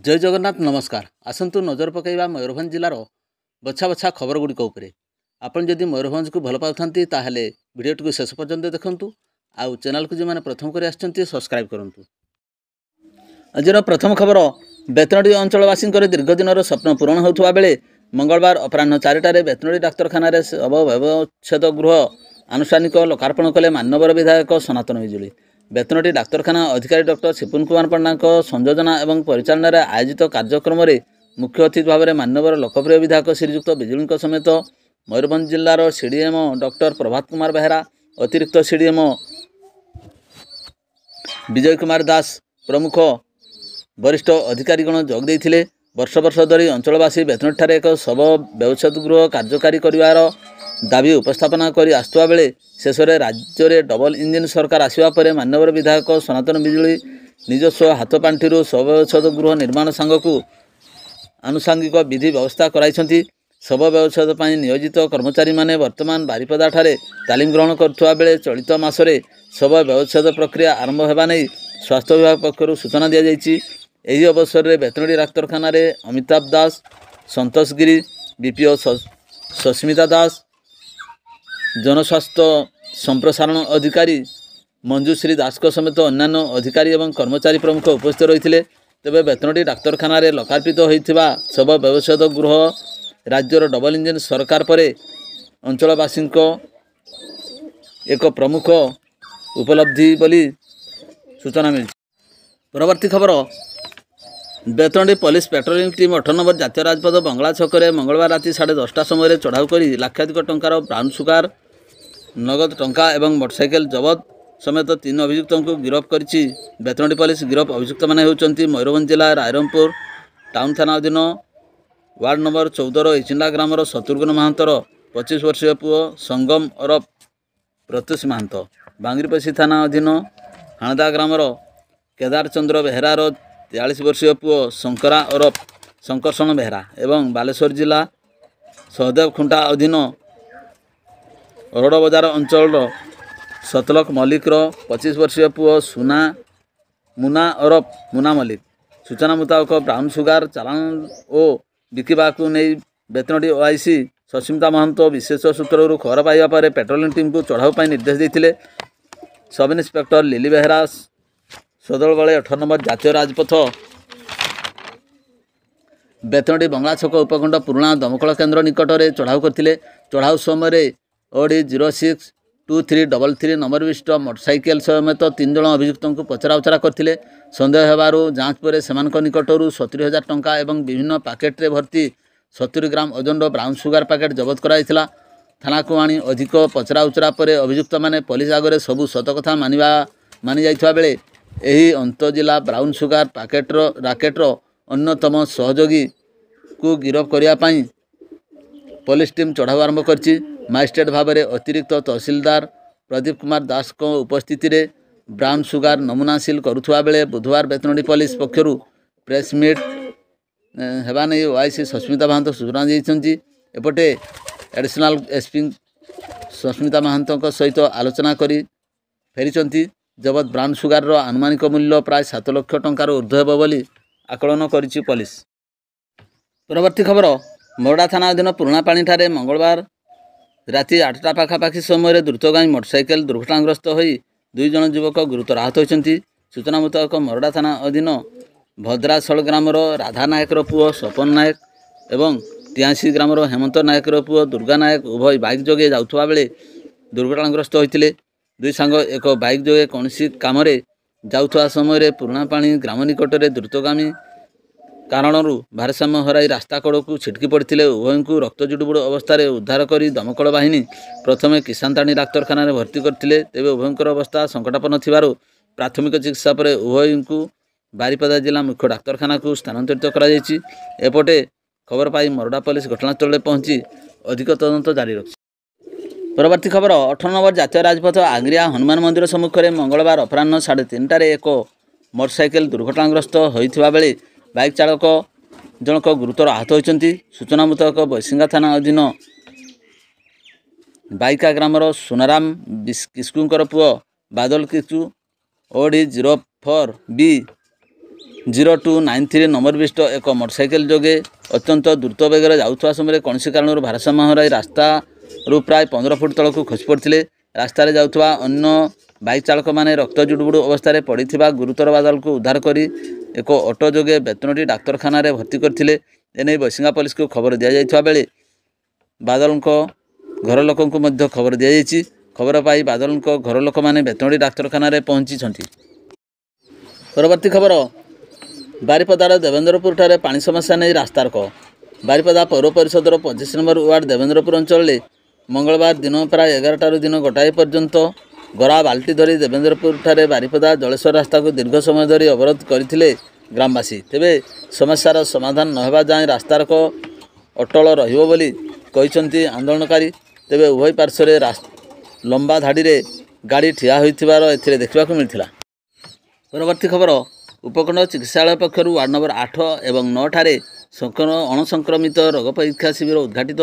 जय जगन्नाथ नमस्कार। आसतु नजर पकईवा मयूरभंज जिलार बछा बछा खबर गुड़िक उपरे। आपण जदि मयूरभंज को भल पाउथांती ताहले वीडियोटी को शेष पर्यंत देखंतु। आउ चैनल को जो मैंने प्रथम कर आछंती सब्सक्राइब करंतु। आजर प्रथम खबर बेतनडी अंचलवासी दीर्घ दिन स्वप्न पूरण होउथुवा बेले मंगलवार अपराह्न 4टारे बेतनडी डाक्तरखाना शव व्यवच्छेद गृह आनुष्ठानिक लोकार्पण कले मान्यवर विधायक सनातन बिजुली। बेतनटी डाक्तरखाना अधिकारी डॉक्टर सिपुन कुमार पंडा संयोजना एवं परिचालन आयोजित कार्यक्रम में मुख्य अतिथि भाव में मान्यवर लोकप्रिय विधायक श्रीजुक्त बिजुली समेत मयूरभंज जिलार सीडीएम डॉक्टर प्रभात कुमार बेहरा, अतिरिक्त सीडीएम विजय कुमार दास प्रमुख वरिष्ठ अधिकारीगण जोग देते। वर्ष वर्ष धरी अंचलवासी बेतनटी एक शव व्यवच्छेद गृह कार्यकारी कर दाबी उपस्थापना कर आसुवा बेले शेष में राज्य में डबल इंजिन सरकार आसवा पर मान्यवर विधायक सनातन बिजुली निजस्व हाथ पांठि शव व्यवच्छेद गृह निर्माण सांगकू आनुषांगिक विधि व्यवस्था कराई। शव व्यवच्छेद पर नियोजित कर्मचारी माने वर्तमान बारिपदा ठारे तालीम ग्रहण करुवा बेले चलित मासरे शव व्यवच्छेद प्रक्रिया आरंभ होगा नहीं स्वास्थ्य विभाग पक्षर सूचना दी जाइए। यही अवसर में बेतनडी डाक्तरखाना अमिताभ दास, संतोष गिरी, बीपीओ सस्मिता दास, जनस्वास्थ्य संप्रसारण अधिकारी मंजुश्री दास समेत अन्य अधिकारी और कर्मचारी प्रमुख उपस्थित रही। तेबे बेतनडी डाक्तरखाना लोकार्पित होता शव व्यवच्छेद गृह राज्यर डबल इंजिन सरकार पर अंचलवासी एक प्रमुख उपलब्धि बोली सूचना मिली। परवर्ती खबर बेतनडी पुलिस पेट्रोलिंग टीम 18 नंबर जातीय राजपथ बंगला छकरे मंगलवार राति 10:30 समय चढ़ाऊ कर लाक्षाधिक टंकार ब्राउन सुगार, नगद टंका एवं मोटरसाइकेल जबत समेत 3 अभियुक्तों को गिरफ्त करिछि। बेतनडी पुलिस गिरफ्त अभियुक्त माने होउचंती मयूरभंज जिला रायरंगपुर टाउन थाना अधीन वार्ड नंबर 14 इचिंडा ग्रामर शत्रुघ्न महांतर 25 वर्षीय पुओ संगम ओरफ प्रत्युष महांत, बांगरीपसी थाना अधीन हाणदा ग्रामर केदार चंद्र बेहरार 43 वर्षीय पुओ शंकरा ओरफ शंकरषण बेहरा एवं बालेश्वर जिला सहदेव खुंटा अधीन अरोड़ बजार अंचल सतलक मल्लिकर 25 वर्षीय पुओ मुना ओरफ मुना मल्लिक। सूचना मुताबक ब्राउन सुगार चालान और बिकिबा को नहीं बेतनडी ओआईसी सस्मिता महंत विशेष सूत्रु खबर पाइबा पर पेट्रोलिंग टीम को चढ़ाऊ निर्देश देते। सब इन्स्पेक्टर लिली बेहरा सदल बड़े 18 नंबर जातीय राजपथ बेतनडी बंगला छक उपखंड पुराणा दमकल केन्द्र निकट में चढ़ाऊ करते। चढ़ाऊ समय ओडी 062333 नंबर विशिष्ट मोटरसाइकेल समेत 3 जन अभियुक्तों को पचरा उचरा करते। सन्देह हेबारु जांच पर सेमानक निकटरू 70,000 टंका एवं विभिन्न पैकेट भर्ती 70 ग्राम ओजन ब्राउन सुगार पैकेट जबत कराइथिला। थाना को आनी अधिक पचरा उचरा पर अभियुक्त माने पुलिस आगे सबू सत कथा मानि जाइथिबा बेले एही अंतजिला ब्राउन सुगार राकेटर अन्यतम सहयोगी को गिरफ्त करने पुलिस टीम चढ़ाऊ आरंभ करछि। मजिस्ट्रेट भाव में अतिरिक्त तहसीलदार प्रदीप कुमार दास को उपस्थिति रे ब्राउन सुगार नमूना सील करुवा बेले बुधवार बेतनडी पुलिस पक्षर प्रेस मीट हेबा नहीं ओआईसी सस्मिता महांत सूचना देइछन्ति। एपटे एडिशनल एसपी सस्मिता महांत सहित आलोचना करी फेरिचन्ति। जबत ब्राउन सुगार आनुमानिक मूल्य प्राय 7 लाख टंकार ऊर्ध्व हेब बोली आकलन करिछि पुलिस। परवर्ती खबर मोरडा थाना अधीन पुराणा पानी ठारे मंगलवार राति 8टा पाखापाखि समय द्रुतगामी मोटरसाइकेल दुर्घटनाग्रस्त होई 2 जन युवक गुरुतर आहत होइछन्ति। सूचना मुताबक मोरडा थाना अधीन भद्राशल ग्रामर राधा नायकर पुओ सपन नायक एवं टियासी ग्रामर हेमंत नायकर पुओ दुर्गा नायक उभय बाइक जोगे जाउथुवा बेले दुर्घटनाग्रस्त होइतिले। 2 सांग एक बाइक जोगे कौनसी काम जाउथुवा समय पुराणा पानी ग्राम निकट में द्रुतगामी कारणरू भारसाम्य हराई रास्ता कड़ को छिटकी पड़ते। उभय को रक्त जुड़ुबुड़ अवस्था उद्धार कर दमकल बाहिनी प्रथमे किसानताणी डाक्तरखाना भर्ती करते। तेबे उभयंकर अवस्था संकटापन्न थिबारु प्राथमिक चिकित्सा पर उभय को बारिपदा जिला मुख्य डाक्तरखाना को स्थानांतरित कराଯାଇଛି। एपटे खबर पाई मोरडा पुलिस घटनास्थल में पहुंची अधिक तदंत जारी रखी। परवर्ती खबर 18 नंबर जातीय राजपथ आंग्रिया हनुमान मंदिर सम्मुख में मंगलवार अपराह्न 3:30 एक मोटरसाइकेल दुर्घटनाग्रस्त होइथिबा बेले बाइक चालक जनक गुरुतर आहत होइछन्ति। सूचना मुताबक बैसिंगा थाना अधीन बाइका ग्रामर सोनाराम किस्कुंकर पुओ बादल किस्कु ओडी 04B 0293 नंबर विशिष्ट एक मोटरसाइकेल जोगे अत्यंत द्रुत बेगर जाऊा समय कौन कारण भारसाम्य हराई रास्तार प्राय 15 फुट तल को खसी पड़ते रास्तार जाऊा अन्य बाइक चालक मैंने रक्त जुड़बुड़ अवस्था पड़ा गुरुतर बादल को उद्धार कर एक ऑटो जोगे बेतनटी डाक्तखाना भर्ती करते एने बसिंगा पुलिस को खबर दि जाइथिबा बेले बादल घर लोक खबर दि जाइछि। खबर पाई बादल घर लोक मैंने बेतनटी डाक्तखाना पहुंची। परवर्ती खबर बारिपदार देवेंद्रपुर ठारे पानी समस्या नहीं रास्तारोक। बारिपदा पौर परिषदर 25 नंबर वार्ड देवेंद्रपुर अंचल में मंगलवार दिन प्राय 11 दिन गोटाए पर्यंत गरा बाल्टी धरी देवेंद्रपुर ठारे बारिपदा जलेश्वर रास्ता को दीर्घ समय धरी अवरोध करथिले ग्रामवासी। तेबे समस्यार समाधान नहेबा जाए रास्तारोक अटल रहिबो बोली कहिसंती आंदोलनकारी। तेबे उभय पार्श्व लंबा धाड़ी रे गाड़ी ठिया होइथिबार एथिरे देखिबाकू मिलथिला। परवर्ती खबर उपखंड चिकित्सालय पक्षर वार्ड नंबर 8 एवं 9 ठारे अणसंक्रमित रोग परीक्षा शिविर उद्घाटित।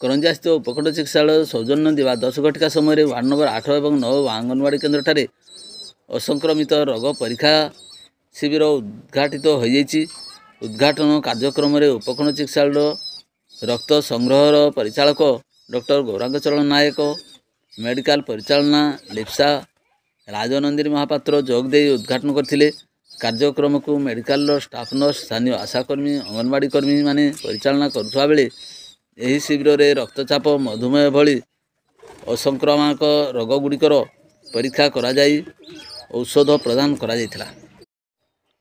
करंजिया स्थित उपखंड चिकित्सालय सौजन्य दिवा 10 घटिका समय वार्ड नंबर 8 एवं 9 आंगनवाड़ी केन्द्र ठारे असंक्रमित रोग परीक्षा शिविर उद्घाटित हो जाइछि। उद्घाटन कार्यक्रम में उपखंड चिकित्सालय रक्त संग्रहर परिचालक डॉक्टर गौरांग चरण नायक, मेडिकल परिचालना लिप्सा राजनंदिनी महापात्र जोग दे उद्घाटन करथिले। कार्यक्रम को मेडिकल स्टाफ नर्स, स्थानीय आशाकर्मी, अंगनवाड़ी कर्मी माने परिचालना करुवा बेले एही शिविर में रक्तचाप, मधुमेह भली असंक्रामक रोग गुड़िकर परीक्षा करा जाई औषध प्रदान करा जाइथिला।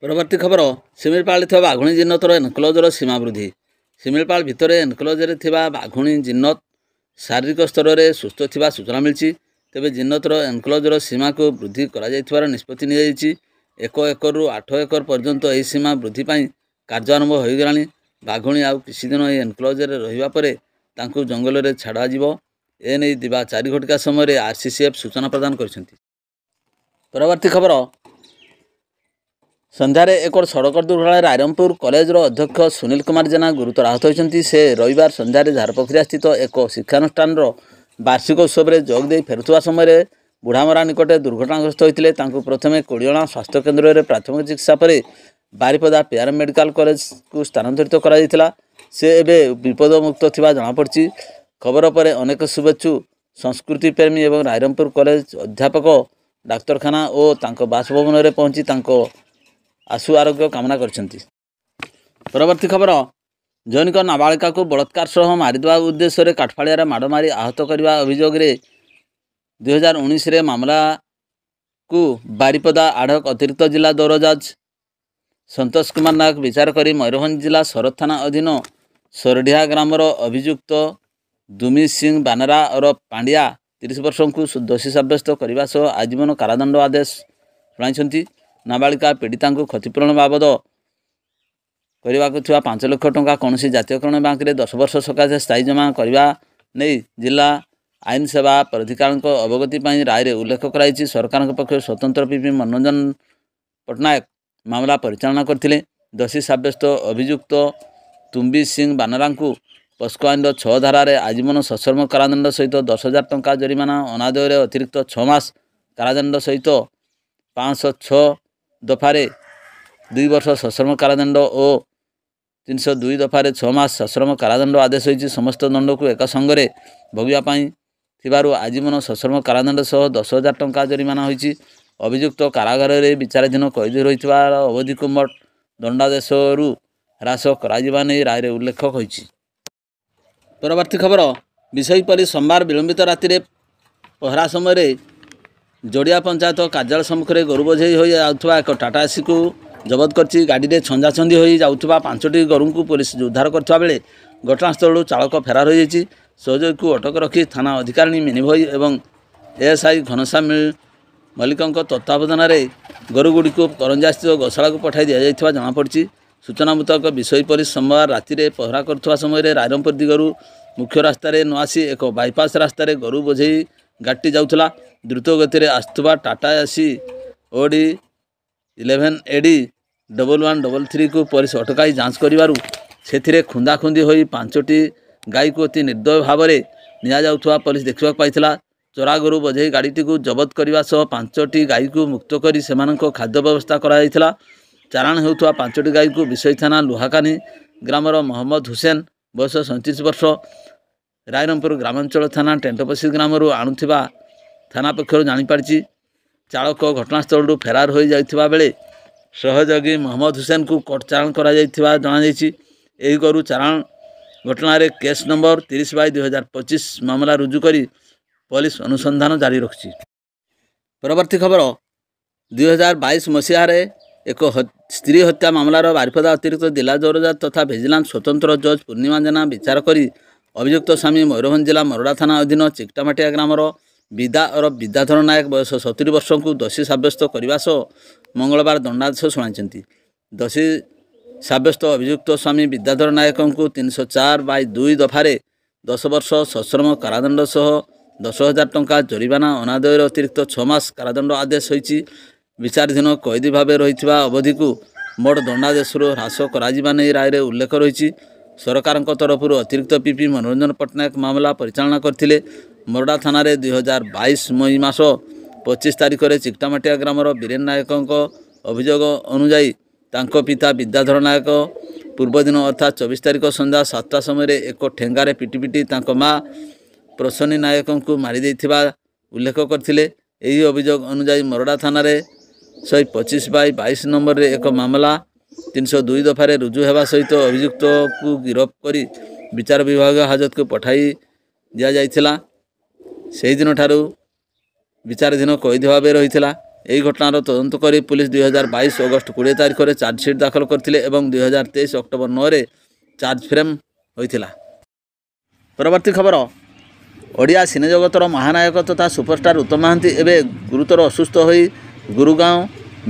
परवर्ती खबर सिमिलपाल थिबा बाघुणी जिन्नतर एनक्लोजर सीमा वृद्धि। सिमिलपाल भितर एनक्लोजर थिबा बाघुणी जिन्नत शारीरिक स्तर में सुस्थ थिबा सूचना मिलछि। तेबे जिन्नतर एनक्लोजर सीमा को वृद्धि करा जाइथिबार निष्पत्ति नि जाइछि। 1 एकर रु 8 एकर पर्यंत एही सीमा वृद्धि पाई कार्य आरंभ हो गलानी। बाघुणी आउ किछि दिन एही एनक्लोजर रहिबा परे तांकु जंगल रे छाड़ा जिवो एने दिबा 4 घटिका समय आरसीसीएफ सूचना प्रदान करिसेंती। परवर्ती खबर संध्यारे एक सड़क दुर्घटना रायरंगपुर कॉलेजर अध्यक्ष सुनील कुमार जेना गुरुतर आहत होइछन्ती। से रविवार संध्यारे झारपोखरिया स्थित एक शिक्षानुष्ठान वार्षिक उत्सव में जोग दे फेरुवा समय बुढ़ामरा निकटे दुर्घटनाग्रस्त होते। प्रथमे कोड़ियाणा स्वास्थ्य केन्द्र में प्राथमिक चिकित्सा पर बारिपदा पेआर मेडिकल कॉलेज को स्थानांतरित करा। से एबे विपदमुक्त थिबा जनापड़ी। खबर पर अनेक शुभेच्छु संस्कृति प्रेमी और रायरंगपुर कॉलेज अध्यापक डाक्तखाना और तांको बासभवन में पहुंची तांको आशु आरोग्य कामना करछन्ती। परवर्ती खबर जैनिक नाबालिका को बलात्कार सह मारिदेवा उद्देश्य काठफाड़िया माड़ मारी आहत करने अभियोग 2019 मामला को बारिपदा आड़क अतिरिक्त जिला दौर जज संतोष कुमार नायक विचार कर मयूरभंज जिला शरद थाना अधीन सोरडिया ग्रामर अभियुक्त दुमी सिंह बानरा और पांड्या 30 वर्ष को दोषी सब्यस्त करने सह आजीवन कारादंड आदेश शुणाई। नाबालिका पीड़िता को क्षतिपूरण बाबद करने 5 लाख टंका कौन जातीयकरण बैंक में 10 वर्ष सकाशे स्थायी जमा करने नहीं जिला आईन सेवा प्राधिकरण अवगति राय उल्लेख कराई। सरकार पक्ष स्वतंत्र पीपी मनोरंजन पट्टनायक मामला परिचालना करथिले। दोषी सब्यस्त अभियुक्त तुम्बी सिंह बानरा को पस्को आईन 6 धारा आजीवन सश्रम कारादंड सहित 10,000 टंका जरिमाना अनादय अतिरिक्त 6 मास कारादंड सहित 506 दफारे 2 वर्ष सश्रम कारादंड और 302 दफारे 6 मास सश्रम कारादंड आदेश होइछि। समस्त दंड को एक संगे भोगियापाई थिबारु आजीवन सश्रम कारादंड सह 10,000 टंका जरिमाना होइछि। अभियुक्त कारागार में विचाराधीन कैदी रहिथिबार अवधि को मोट दंडादेश ह्रास कराजिबा नै राय उल्लेख होइछि। परवर्ती खबर विषयपरि सोमवार विलंबित राति रे पहरा समय जोड़िया पंचायत कार्यालय सम्मुखें गोरु बोझे हो जाउथबा एक टाटा एसी को जबत करछि। गाड़ी में छंदाछंदी हो जाउथबा 5टी गोरु को पुलिस उद्धार करथिबा बेले घटनास्थल चालक फेरार हो जाइछि। सहयोग को अटक रखी थाना अधिकारी मिनी भई एवं एएसआई घनश्याम मल्लिकों तत्वावधान में गोरुगुड़ी को करंजिया स्थित गौशाला को पठाई दि जाइथिबा जनापड़ी। सूचना मुताबक विषयपरि सोमवार राति रे पहरा करथुवा समय रायरंगपुर दिगरु मुख्य रास्ता न आसी एक बाईपास रास्ता गोरु बोझे गाड़ी जाउथला। द्रुत गति में आसुवा टाटा एसी ओडी 11 AD 1133 को पुलिस अटकाई जांच करिवारु सेथिरे खुंदाखुंदी होई 5टी गाई को अति निर्दय भाव में निया जाउथुवा पुलिस देखा पाइथिला। चोरा गोरु बोझे गाड़ी को जबत करने सह 5टी गाई को मुक्त कर सेमानंको खाद्य व्यवस्था कराइथिला। ଚାଲାଣ ହେଉଥିବା 5ଟି ଗାଈକୁ ବିଶୋଇ ଥାନା ଲୁହାକାନି ଗ୍ରାମର ମହମ୍ମଦ ହୁସେନ ବୟସ 37 ବର୍ଷ ରାଇରଙ୍ଗପୁର ଗ୍ରାମାଞ୍ଚଳ ଥାନା ଟେଣ୍ଟପଶି ଗ୍ରାମରୁ ଆଣୁଥିବା ଥାନା ପକ୍ଷରୁ ଜାଣିପାରିଛି। ଚାଳକ ଘଟଣାସ୍ଥଳରୁ ଫେରାର ହୋଇଯାଇଥିବା ବେଳେ ସହଯୋଗୀ ମହମ୍ମଦ ହୁସେନକୁ କୋର୍ଟ ଚାଲାଣ କରାଯାଇଥିବା ଜଣାଯାଇଛି। ଏହି ଗୋରୁ ଚାଲାଣ ଘଟଣାରେ କେସ୍ ନମ୍ବର 30/2025 ମାମଲା ରୁଜୁ କରି ପୋଲିସ ଅନୁସନ୍ଧାନ ଜାରି ରଖିଛି। ପରବର୍ତ୍ତୀ ଖବର 2022 ମସିହାରେ ଏକ ସ୍ତ୍ରୀ ହତ୍ୟା ମାମଲାର ବାରିପଦା ଅତିରିକ୍ତ ଜିଲ୍ଲା ଜଜ୍ ତଥା ଭିଜିଲାନ୍ସ ସ୍ୱତନ୍ତ୍ର ଜଜ୍ ପୂର୍ଣ୍ଣିମା ଜେନା ବିଚାର କରି ଅଭିଯୁକ୍ତ ସ୍ୱାମୀ ମୟୂରଭଞ୍ଜ ଜିଲ୍ଲା ମରଡ଼ା ଥାନା ଅଧୀନ ଚିକଟାମାଟିଆ ଗ୍ରାମର ବିଦା ଓରଫ ବିଦ୍ୟାଧର ନାୟକ ବୟସ 70 ବର୍ଷଙ୍କୁ ଦୋଷୀ ସାବ୍ୟସ୍ତ କରିବା ସହ ମଙ୍ଗଳବାର ଦଣ୍ଡାଦେଶ ଶୁଣାଇଛନ୍ତି। ଦୋଷୀ ସାବ୍ୟସ୍ତ ଅଭିଯୁକ୍ତ ସ୍ୱାମୀ ବିଦ୍ୟାଧର ନାୟକଙ୍କୁ 304/2 ଦଫାରେ 10 ବର୍ଷ ସଶ୍ରମ କାରାଦଣ୍ଡ ସହ 10,000 ଟଙ୍କା ଜରିମାନା ଅନାଦାୟରେ ଅତିରିକ୍ତ 6 ମାସ କାରାଦଣ୍ଡ ଆଦେଶ ହୋଇଛି। ବିଚାରାଧୀନ କଏଦୀ ଭାବେ ରହିଥିବା ଅବଧିକୁ ମୋଟ ଦଣ୍ଡାଦେଶରୁ ହ୍ରାସ କରାଯିବା ନେଇ ରାୟରେ ଉଲ୍ଲେଖ ରହିଛି। ସରକାରଙ୍କ ତରଫରୁ ଅତିରିକ୍ତ ପିପି ମନୋରଞ୍ଜନ ପଟ୍ଟନାୟକ ମାମଲା ପରିଚାଳନା କରିଥିଲେ। ମରଡ଼ା ଥାନାରେ 2022 ମଇ ମାସ 25 ତାରିଖରେ ଚିକଟାମାଟିଆ ଗ୍ରାମର ବୀରେନ ନାୟକଙ୍କ ଅଭିଯୋଗ ଅନୁଯାୟୀ ତାଙ୍କ ପିତା ବିଦ୍ୟାଧର ନାୟକ ପୂର୍ବଦିନ ଅର୍ଥାତ୍ 24 ତାରିଖ ସନ୍ଧ୍ୟା 7ଟା ସମୟରେ ଏକ ଠେଙ୍ଗାରେ ପିଟି ତାଙ୍କ ମା ପ୍ରସନ୍ନୀ ନାୟକଙ୍କୁ ମାରିଦେଇଥିବା ଉଲ୍ଲେଖ କରିଥିଲେ। ଏହି ଅଭିଯୋଗ ଅନୁଯାୟୀ ମରଡ଼ା ଥାନାରେ 125/22 ନମ୍ବରରେ ଏକ ମାମଲା 302 ଦଫାରେ ରୁଜୁ ହେବା ସହିତ ଅଭିଯୁକ୍ତକୁ ଗିରଫ କରି ବିଚାର ବିଭାଗ ହାଜତକୁ ପଠାଇ ଦିଆଯାଇଥିଲା। ସେହିଦିନଠାରୁ ବିଚାରାଧୀନ କଏଦୀ ଭାବେ ରହିଥିଲା। ଏହି ଘଟଣାର ତଦନ୍ତ କରି ପୁଲିସ 2022 ଅଗଷ୍ଟ 20 ତାରିଖରେ ଚାର୍ଜସିଟ୍ ଦାଖଲ କରିଥିଲେ ଏବଂ 2023 ଅକ୍ଟୋବର 9ରେ ଚାର୍ଜ ଫ୍ରେମ୍ ହୋଇଥିଲା। ପରବର୍ତ୍ତୀ ଖବର ଓଡ଼ିଆ ସିନେ ଜଗତର ମହାନାୟକ ତଥା ସୁପରଷ୍ଟାର ଉତ୍ତମ ମହାନ୍ତି ଏବେ ଗୁରୁତର ଅସୁସ୍ଥ ହୋଇ ଗୁରୁଗାଁଓ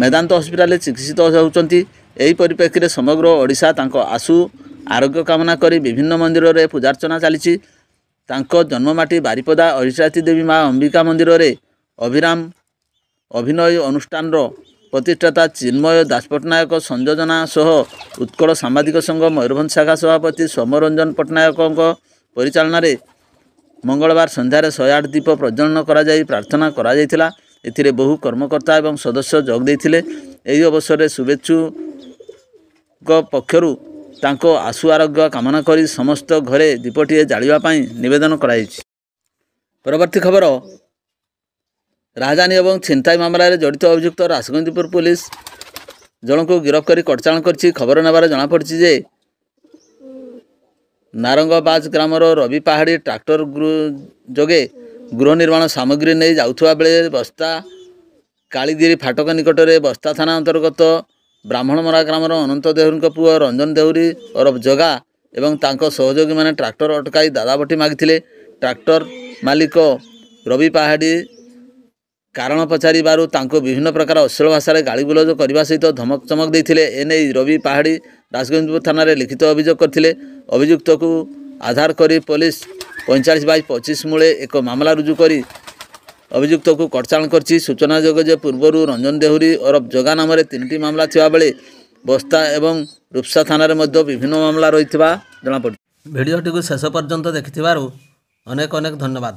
ମେଦାନ୍ତ ହସ୍ପିଟାଲରେ ଚିକିତ୍ସିତ ହେଉଛନ୍ତି। ଏହି ପରିପ୍ରେକ୍ଷୀରେ ସମଗ୍ର ଓଡ଼ିଶା ତାଙ୍କ ଆଶୁ ଆରୋଗ୍ୟ କାମନା କରି ବିଭିନ୍ନ ମନ୍ଦିରରେ ପୂଜାର୍ଚ୍ଚନା ଚାଲିଛି। ତାଙ୍କ ଜନ୍ମମାଟି ବାରିପଦା ଅରିଷାତୀ ଦେବୀ ମା ଅମ୍ବିକା ମନ୍ଦିରରେ ଅଭିରାମ ଅଭିନୟ ଅନୁଷ୍ଠାନର ପ୍ରତିଷ୍ଠାତା ଚିନ୍ମୟ ଦାସ ପଟ୍ଟନାୟକ ସଂଯୋଜନା ସହ ଉତ୍କଳ ସାମ୍ବାଦିକ ସଂଘ ମୟୂରଭଞ୍ଜ ଶାଖା ସଭାପତି ସୌମ୍ୟରଞ୍ଜନ ପଟ୍ଟନାୟକଙ୍କ ପରିଚାଳନାରେ ମଙ୍ଗଳବାର ସନ୍ଧ୍ୟାରେ 108 ଦୀପ ପ୍ରଜ୍ୱଳନ କରାଯାଇ ପ୍ରାର୍ଥନା କରାଯାଇଥିଲା। ଏଥିରେ ବହୁ କର୍ମକର୍ତ୍ତା ଏବଂ ସଦସ୍ୟ ଯୋଗ ଦେଇଥିଲେ। ଏହି ଅବସରରେ ଶୁଭେଚ୍ଛୁଙ୍କ ପକ୍ଷରୁ ତାଙ୍କ ଆଶୁ ଆରୋଗ୍ୟ କାମନା କରି ସମସ୍ତ ଘରେ ଦୀପଟିଏ ଜାଳିବା ପାଇଁ ନିବେଦନ କରାଯାଇଛି। ପରବର୍ତ୍ତୀ ଖବର ରାଜଧାନୀ ଏବଂ ଛିନତାଇ ମାମଲାରେ ଜଡ଼ିତ ଅଭିଯୁକ୍ତ ରାଜଗୋବିନ୍ଦପୁର ପୁଲିସ ଜଣଙ୍କୁ ଗିରଫ କରି କୋର୍ଟ ଚାଲାଣ କରିଛି। ଖବର ନେବାରେ ଜଣାପଡ଼ିଛି ଯେ ନାରଙ୍ଗବାଜ ଗ୍ରାମର ରବି ପାହାଡ଼ି ଟ୍ରାକ୍ଟର ଯୋଗେ ଗୃହ ନିର୍ମାଣ ସାମଗ୍ରୀ ନେଇ ଯାଉଥିବା ବେଳେ ବସ୍ତା କାଳିଗିରି ଫାଟକ ନିକଟରେ ବସ୍ତା ଥାନା ଅନ୍ତର୍ଗତ ବ୍ରାହ୍ମଣମରା ଗ୍ରାମର ଅନନ୍ତ ଦେହୁରୀଙ୍କ ପୁଅ ରଞ୍ଜନ ଦେହୁରୀ ଓରଫ ଜଗା ଏବଂ ତାଙ୍କ ସହଯୋଗୀମାନେ ଟ୍ରାକ୍ଟର ଅଟକାଇ ଦାଦାବଟି ମାଗିଥିଲେ। ଟ୍ରାକ୍ଟର ମାଲିକ ରବି ପାହାଡ଼ି କାରଣ ପଚାରିବାରୁ ତାଙ୍କୁ ବିଭିନ୍ନ ପ୍ରକାର ଅଶ୍ଳୀଳ ଭାଷାରେ ଗାଳିଗୁଲଜ କରିବା ସହିତ ଧମକ ଚମକ ଦେଇଥିଲେ। ଏନେଇ ରବି ପାହାଡ଼ି ରାଜଗୋବିନ୍ଦପୁର ଥାନାରେ ଲିଖିତ ଅଭିଯୋଗ କରିଥିଲେ। ଅଭିଯୁକ୍ତକୁ ଆଧାର କରି ପୋଲିସ 45/25 ମୂଳେ ଏକ ମାମଲା ରୁଜୁ କରି ଅଭିଯୁକ୍ତକୁ କୋର୍ଟ ଚାଲାଣ କରିଛି। ସୂଚନାଯୋଗ୍ୟ ଯେ ପୂର୍ବରୁ ରଞ୍ଜନ ଦେହୁରୀ ଓରଫ ଜଗା ନାମରେ 3ଟି ମାମଲା ଥିବାବେଳେ ବସ୍ତା ଏବଂ ରୁପ୍ସା ଥାନାରେ ମଧ୍ୟ ବିଭିନ୍ନ ମାମଲା ରହିଥିବା ଜଣାପଡ଼ିଛି। ଭିଡ଼ିଓଟିକୁ ଶେଷ ପର୍ଯ୍ୟନ୍ତ ଦେଖିଥିବାରୁ ଅନେକ ଧନ୍ୟବାଦ।